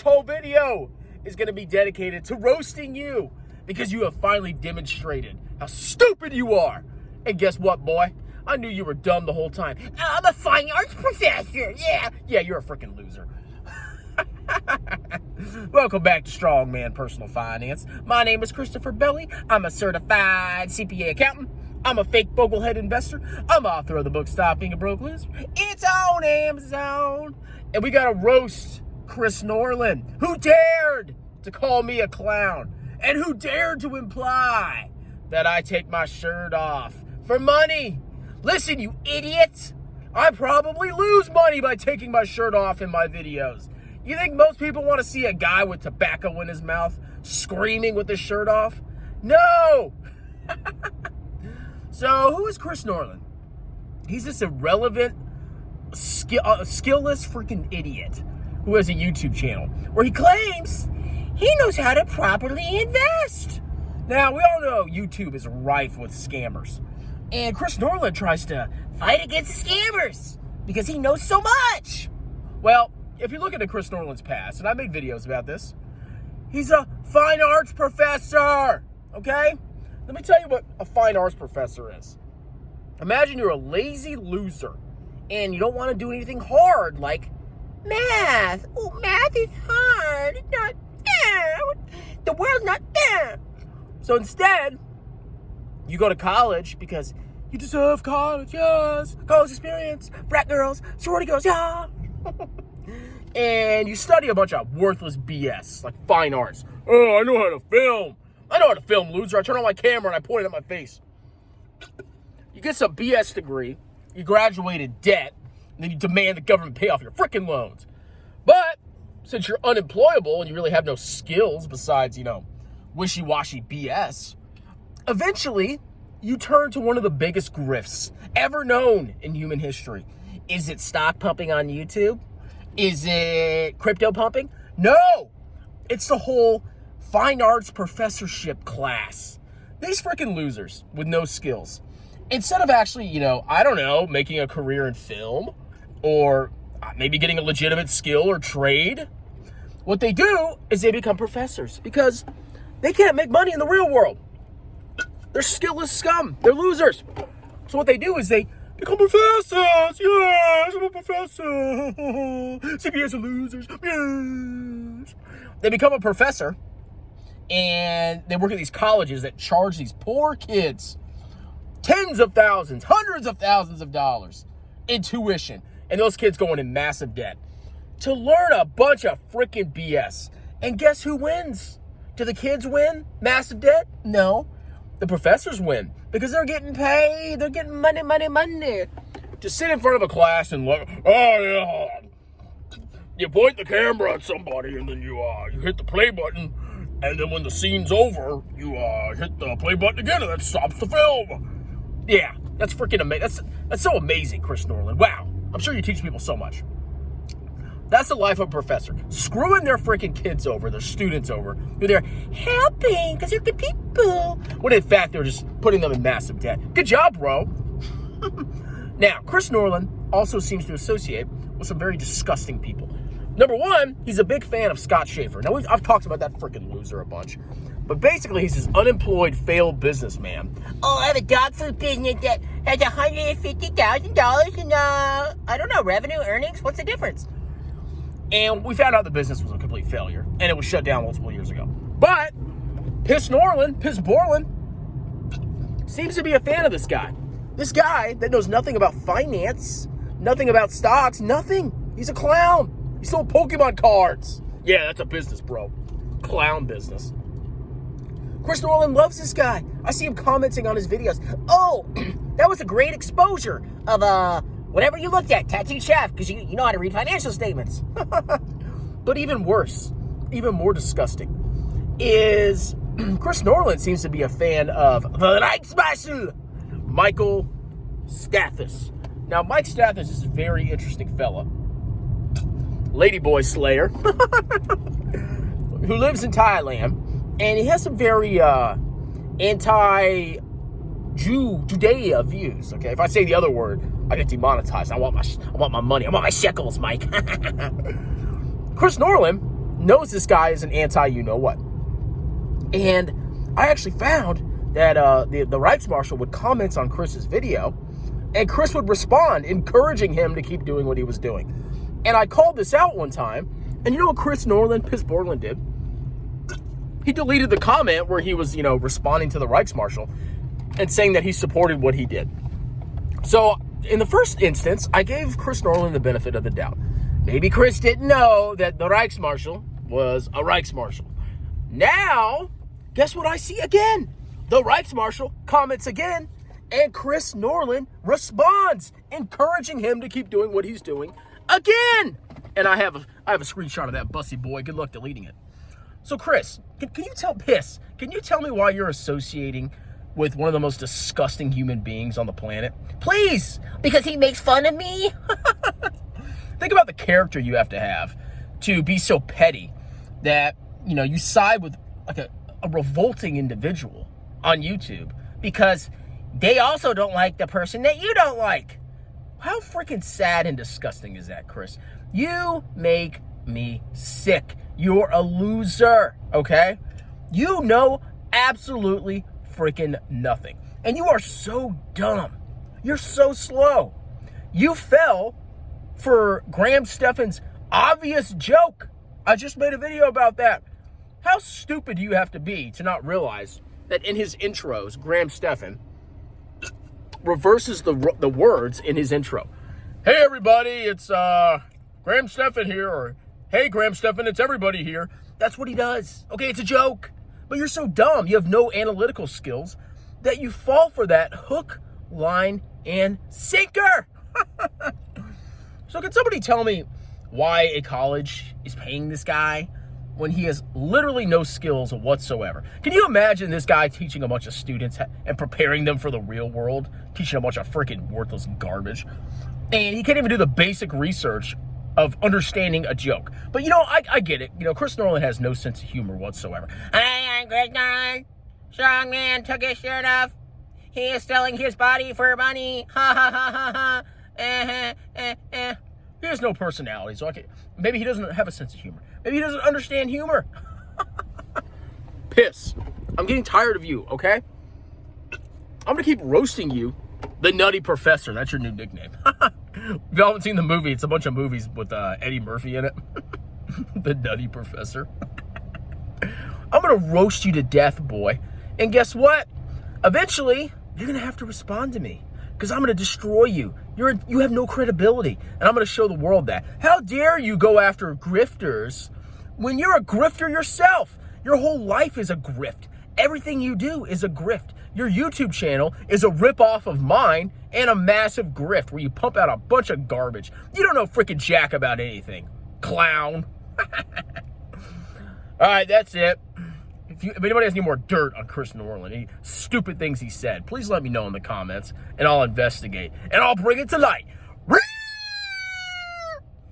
whole video is going to be dedicated to roasting you because you have finally demonstrated how stupid you are. And guess what, boy? I knew you were dumb the whole time. I'm a fine arts professor. Yeah, you're a freaking loser. Welcome back to Strongman Personal Finance. My name is Christopher Belly. I'm a certified CPA accountant. I'm a fake boglehead investor. I'm author of the book Stop Being a Broke Loser. It's on Amazon. And we got to roast Chris Norlund, who dared to call me a clown and who dared to imply that I take my shirt off for money. Listen, you idiot. I probably lose money by taking my shirt off in my videos. You think most people want to see a guy with tobacco in his mouth screaming with his shirt off? No! So, who is Chris Norlund? He's this irrelevant, skillless freaking idiot who has a YouTube channel where he claims he knows how to properly invest. Now, we all know YouTube is rife with scammers. And Chris Norlund tries to fight against the scammers because he knows so much. Well, if you look into Chris Norlund's past, and I made videos about this, he's a fine arts professor, okay? Let me tell you what a fine arts professor is. Imagine you're a lazy loser, and you don't want to do anything hard, like math. Oh, math is hard. It's not fair. The world's not fair. So instead, you go to college because you deserve college, yes. College experience, frat girls, sorority girls, yeah. And you study a bunch of worthless BS, like fine arts. Oh, I know how to film. I know how to film, loser. I turn on my camera and I point it at my face. You get some BS degree, you graduate in debt, and then you demand the government pay off your freaking loans. But since you're unemployable and you really have no skills besides, wishy-washy BS, eventually you turn to one of the biggest grifts ever known in human history. Is it stock pumping on YouTube? Is it crypto pumping? No! It's the whole fine arts professorship class. These freaking losers with no skills. Instead of actually, making a career in film or maybe getting a legitimate skill or trade, what they do is they become professors because they can't make money in the real world. They're skillless scum. They're losers. So what they do is they become professors. Yes, I'm a professor. CPAs are losers. Yes. They become a professor, and they work at these colleges that charge these poor kids tens of thousands, hundreds of thousands of dollars in tuition. And those kids go in massive debt to learn a bunch of freaking BS. And guess who wins? Do the kids win massive debt? No. The professors win because they're getting paid. They're getting money. To sit in front of a class and look, you point the camera at somebody and then you hit the play button, and then when the scene's over, you hit the play button again and that stops the film. Yeah, that's freaking amazing. That's so amazing, Chris Norlund. Wow, I'm sure you teach people so much. That's the life of a professor. Screwing their freaking kids over, their students over, who they're helping because they're good people. When in fact, they're just putting them in massive debt. Good job, bro. Now, Chris Norlund also seems to associate with some very disgusting people. Number one, he's a big fan of Scott Schaefer. Now, I've talked about that freaking loser a bunch. But basically, he's this unemployed, failed businessman. Oh, I have a dog food business that has $150,000 in, revenue, earnings. What's the difference? And we found out the business was a complete failure, and it was shut down multiple years ago. But Piss Borland, seems to be a fan of this guy. This guy that knows nothing about finance, nothing about stocks, nothing. He's a clown. He sold Pokemon cards. Yeah, that's a business, bro. Clown business. Chris Norlund loves this guy. I see him commenting on his videos. Oh, that was a great exposure of whatever you looked at, Tattooed Chef, because you know how to read financial statements. But even worse, even more disgusting, is Chris Norlund seems to be a fan of the Night Special, Michael Stathis. Now, Mike Stathis is a very interesting fella. Ladyboy Slayer, who lives in Thailand, and he has some very anti-Judea views. Okay, if I say the other word, I get demonetized. I want my money. I want my shekels, Mike. Chris Norlund knows this guy is an anti-you-know-what. And I actually found that the Reichsmarshal would comment on Chris's video, and Chris would respond, encouraging him to keep doing what he was doing. And I called this out one time, and you know what Chris Norlund, Piss Borland, did? He deleted the comment where he was, responding to the Reichsmarshal and saying that he supported what he did. So, in the first instance, I gave Chris Norlund the benefit of the doubt. Maybe Chris didn't know that the Reichsmarshal was a Reichsmarshal. Now, guess what I see again? The Reichsmarshal comments again, and Chris Norlund responds, encouraging him to keep doing what he's doing again. And I have a screenshot of that bussy boy. Good luck deleting it. So, Chris, can you tell me why you're associating with one of the most disgusting human beings on the planet? Please! Because he makes fun of me? Think about the character you have to be so petty that, you side with like a revolting individual on YouTube because they also don't like the person that you don't like. How freaking sad and disgusting is that, Chris? You make me sick. You're a loser, okay? You know absolutely freaking nothing. And you are so dumb. You're so slow. You fell for Graham Stephan's obvious joke. I just made a video about that. How stupid do you have to be to not realize that in his intros, Graham Stephan reverses the words in his intro. Hey, everybody, it's Graham Stephan here, or hey, Graham Stephan, it's everybody here. That's what he does. Okay, it's a joke. But you're so dumb. You have no analytical skills that you fall for that hook, line, and sinker. So can somebody tell me why a college is paying this guy when he has literally no skills whatsoever? Can you imagine this guy teaching a bunch of students and preparing them for the real world, teaching a bunch of freaking worthless garbage? And he can't even do the basic research of understanding a joke. But, I get it. Chris Norlund has no sense of humor whatsoever. I'm Chris Norlund. Strong man took his shirt off. He is selling his body for money. Ha, ha, ha, ha, ha. He has no personality, so maybe he doesn't have a sense of humor. Maybe he doesn't understand humor. Piss. I'm getting tired of you, okay? I'm gonna keep roasting you. The Nutty Professor, that's your new nickname. If you haven't seen the movie, it's a bunch of movies with Eddie Murphy in it. The Nutty Professor. I'm gonna roast you to death, boy. And guess what? Eventually, you're gonna have to respond to me. Because I'm going to destroy you. You have no credibility. And I'm going to show the world that. How dare you go after grifters when you're a grifter yourself? Your whole life is a grift. Everything you do is a grift. Your YouTube channel is a ripoff of mine and a massive grift where you pump out a bunch of garbage. You don't know freaking jack about anything. Clown. All right, that's it. If anybody has any more dirt on Chris Norlund, any stupid things he said, please let me know in the comments, and I'll investigate, and I'll bring it to light.